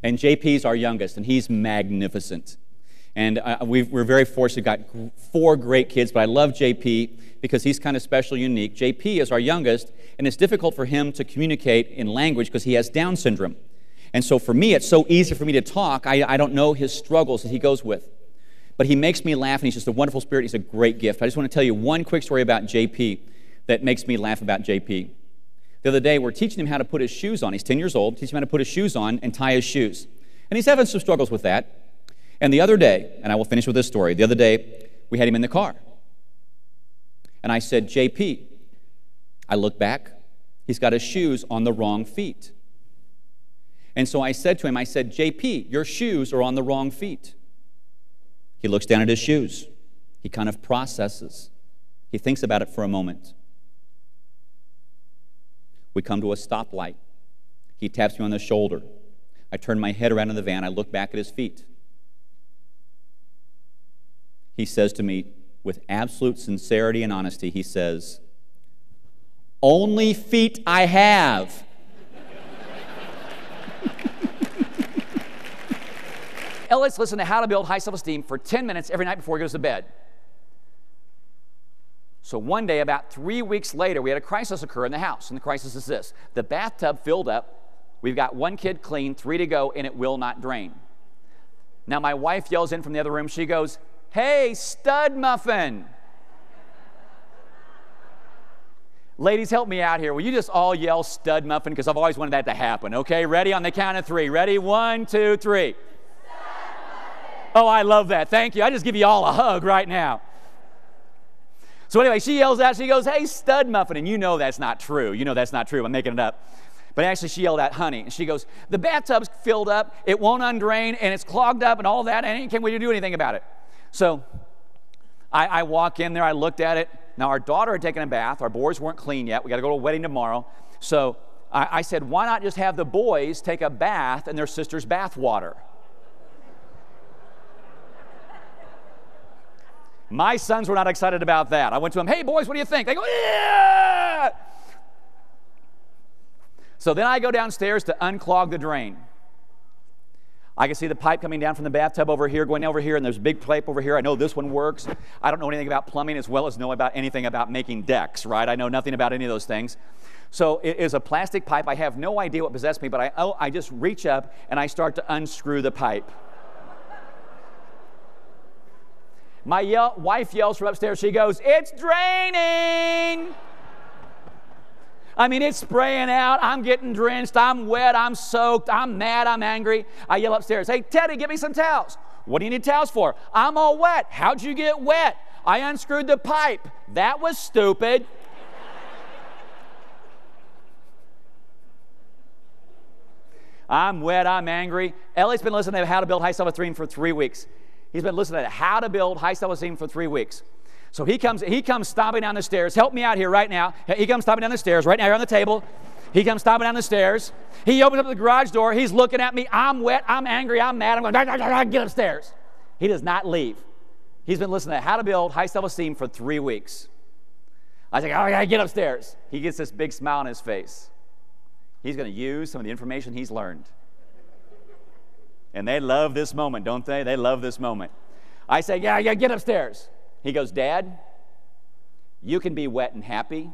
And JP's our youngest, and he's magnificent. And we're very fortunate, got 4 great kids, but I love JP because he's kind of special, unique. JP is our youngest, and it's difficult for him to communicate in language because he has Down syndrome. And so for me, it's so easy for me to talk. I don't know his struggles that he goes with. But he makes me laugh, and he's just a wonderful spirit. He's a great gift. I just want to tell you one quick story about JP that makes me laugh about JP. The other day, we're teaching him how to put his shoes on. He's 10 years old, teaching him how to put his shoes on and tie his shoes. And he's having some struggles with that. And the other day, and I will finish with this story, the other day, we had him in the car. And I said, JP, I look back, he's got his shoes on the wrong feet. And so I said to him, I said, JP, your shoes are on the wrong feet. He looks down at his shoes. He kind of processes. He thinks about it for a moment. We come to a stoplight. He taps me on the shoulder. I turn my head around in the van. I look back at his feet. He says to me, with absolute sincerity and honesty, he says, "Only feet I have." Elliot's listened to How to Build High Self-Esteem for 10 minutes every night before he goes to bed. So one day, about 3 weeks later, we had a crisis occur in the house. And the crisis is this: the bathtub filled up. We've got 1 kid clean, 3 to go, and it will not drain. Now my wife yells in from the other room. She goes, "Hey, stud muffin." Ladies, help me out here. Will you just all yell stud muffin? Because I've always wanted that to happen. Okay, ready? On the count of 3. Ready? 1, 2, 3. Oh, I love that. Thank you. I just give you all a hug right now. So anyway, she yells out, she goes, "Hey, stud muffin." And you know that's not true. You know that's not true. I'm making it up. But actually, she yelled out, "Honey." And she goes, "The bathtub's filled up, it won't undrain, and it's clogged up and all that, and can't we do anything about it?" So I walk in there, I looked at it. Now, our daughter had taken a bath. Our boys weren't clean yet. We got to go to a wedding tomorrow. So I said, why not just have the boys take a bath in their sister's bath water? My sons were not excited about that. I went to them, "Hey, boys, what do you think?" They go, "Yeah!" So then I go downstairs to unclog the drain. I can see the pipe coming down from the bathtub over here, going over here, and there's a big pipe over here. I know this one works. I don't know anything about plumbing as well as know about anything about making decks, right? I know nothing about any of those things. So it is a plastic pipe. I have no idea what possessed me, but I just reach up and I start to unscrew the pipe. My wife yells from upstairs. She goes, "It's draining." I mean, it's spraying out. I'm getting drenched. I'm wet. I'm soaked. I'm mad. I'm angry. I yell upstairs, "Hey, Teddy, get me some towels." "What do you need towels for?" "I'm all wet." "How'd you get wet?" "I unscrewed the pipe." "That was stupid." I'm wet. I'm angry. Ellie's been listening to How to Build High Self-Esteem for 3 weeks. He's been listening to How to Build High Self-Esteem for 3 weeks. So he comes stomping down the stairs. Help me out here right now. He comes stomping down the stairs right now here on the table. He comes stomping down the stairs. He opens up the garage door. He's looking at me. I'm wet. I'm angry. I'm mad. I'm going, "Get upstairs." He does not leave. He's been listening to How to Build High Self-Esteem for 3 weeks. I say, "Oh, I got to get upstairs." He gets this big smile on his face. He's going to use some of the information he's learned. And they love this moment, don't they? They love this moment. I say, yeah, get upstairs. He goes, "Dad, you can be wet and happy.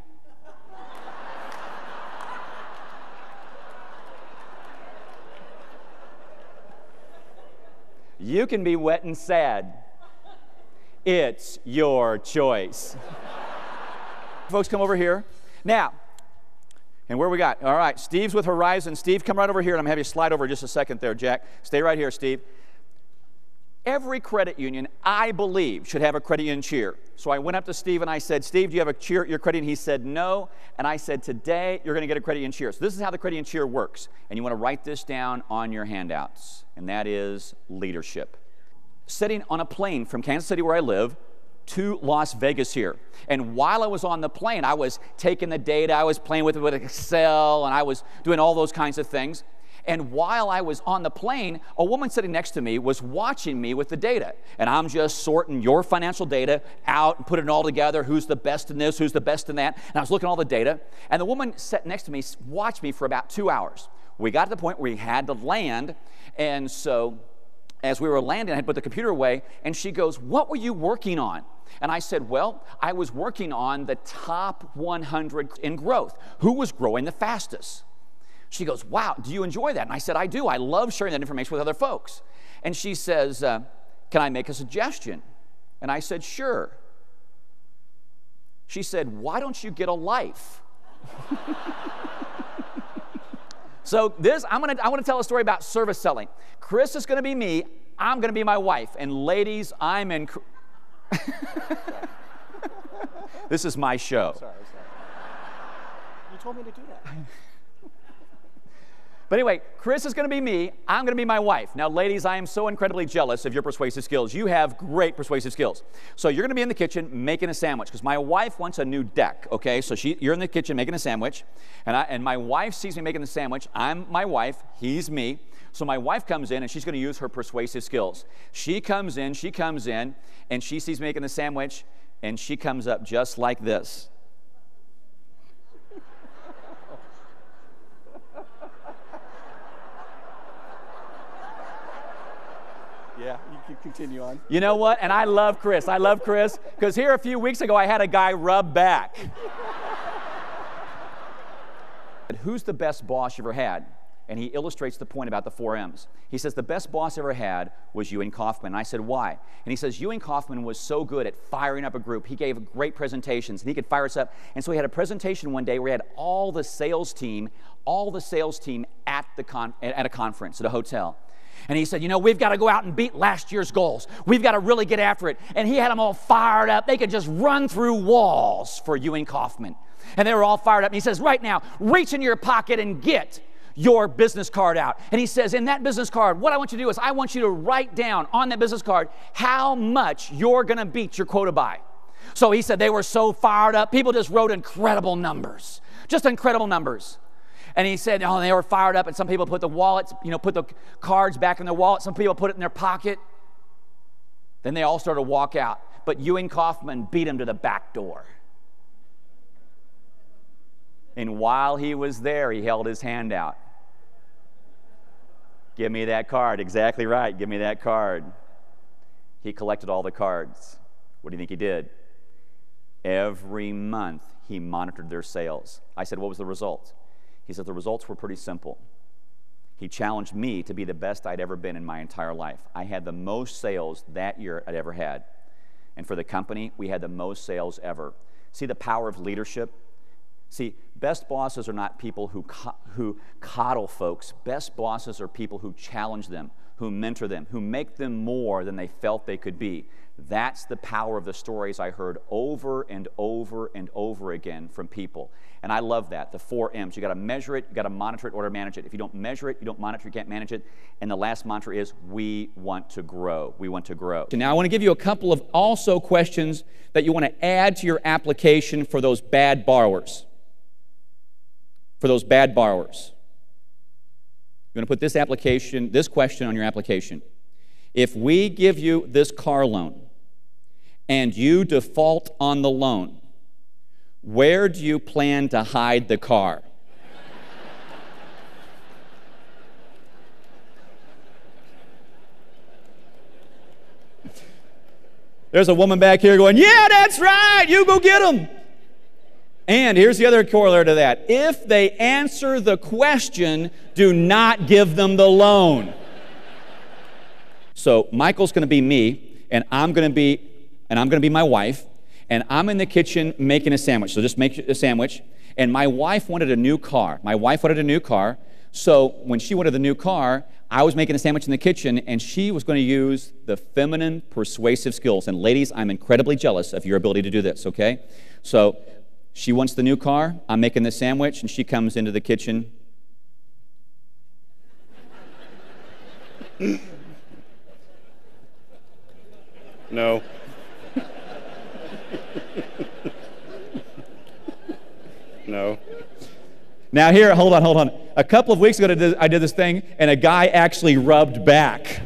You can be wet and sad. It's your choice." Folks, come over here. Now, and where we got? All right, Steve's with Horizon. Steve, come right over here, and I'm going to have you slide over just a second there, Jack. Stay right here, Steve. Every credit union, I believe, should have a credit union cheer. So I went up to Steve and I said, "Steve, do you have a cheer at your credit union?" He said, "No." And I said, "Today, you're going to get a credit union cheer." So this is how the credit union cheer works. And you want to write this down on your handouts. And that is leadership. Sitting on a plane from Kansas City, where I live, to Las Vegas here. And while I was on the plane, I was taking the data, I was playing with Excel, and I was doing all those kinds of things. And while I was on the plane, a woman sitting next to me was watching me with the data. And I'm just sorting your financial data out and putting it all together. Who's the best in this? Who's the best in that? And I was looking at all the data. And the woman sat next to me watched me for about 2 hours. we got to the point where we had to land, and so as we were landing, I had put the computer away, and she goes, "What were you working on?" And I said, "Well, I was working on the top 100 in growth. Who was growing the fastest?" She goes, "Wow, do you enjoy that?" And I said, "I do. I love sharing that information with other folks." And she says, "Can I make a suggestion?" And I said, "Sure." She said, "Why don't you get a life?" So I want to tell a story about service selling. Chris is going to be me. I'm going to be my wife. And ladies, I'm in... This is my show. Sorry. You told me to do that. But anyway, Chris is going to be me. I'm going to be my wife. Now, ladies, I am so incredibly jealous of your persuasive skills. You have great persuasive skills. So you're going to be in the kitchen making a sandwich because my wife wants a new deck, okay? So you're in the kitchen making a sandwich, and my wife sees me making the sandwich. I'm my wife. He's me. So my wife comes in, and she's going to use her persuasive skills. She comes in, and she sees me making the sandwich, and she comes up just like this. Yeah, you can continue on. You know what? And I love Chris. Because here a few weeks ago I had a guy rub back. Who's the best boss you ever had? And he illustrates the point about the 4 M's. He says, the best boss I ever had was Ewing Kauffman. And I said, why? And he says, Ewing Kauffman was so good at firing up a group. He gave great presentations, and he could fire us up. And so he had a presentation one day where he had all the sales team at a conference, at a hotel. And he said, we've got to go out and beat last year's goals. We've got to really get after it. And he had them all fired up. They could just run through walls for Ewing Kauffman. And they were all fired up. And he says, right now, reach in your pocket and get your business card out. And he says, in that business card, what I want you to do is I want you to write down on that business card how much you're going to beat your quota by. So he said they were so fired up. People just wrote incredible numbers. Just incredible numbers. And he said, they were fired up, and some people put the wallets, put the cards back in their wallet. Some people put it in their pocket. Then they all started to walk out. But Ewing Kauffman beat him to the back door. And while he was there, he held his hand out. Give me that card. Exactly right. Give me that card. He collected all the cards. What do you think he did? Every month, he monitored their sales. I said, what was the result? He said, the results were pretty simple. He challenged me to be the best I'd ever been in my entire life. I had the most sales that year I'd ever had. And for the company, we had the most sales ever. See the power of leadership? See, best bosses are not people who coddle folks. Best bosses are people who challenge them, who mentor them, who make them more than they felt they could be. That's the power of the stories I heard over and over and over again from people. And I love that, the 4 M's. You got to measure it, you got to monitor it, or to manage it. If you don't measure it, you don't monitor, you can't manage it. And the last mantra is, we want to grow. We want to grow. Now, I want to give you a couple of also questions that you want to add to your application for those bad borrowers. For those bad borrowers. You're going to put this question on your application. If we give you this car loan and you default on the loan, where do you plan to hide the car? There's a woman back here going, yeah, that's right, you go get them. And here's the other corollary to that. If they answer the question, do not give them the loan. So Michael's going to be me, and I'm going to be my wife, and I'm in the kitchen making a sandwich. So just make a sandwich. And my wife wanted a new car. So when she wanted the new car, I was making a sandwich in the kitchen, and she was going to use the feminine persuasive skills. And ladies, I'm incredibly jealous of your ability to do this, okay? So she wants the new car. I'm making the sandwich, and she comes into the kitchen. No. No. Now here, hold on. A couple of weeks ago I did this thing, and a guy actually rubbed back.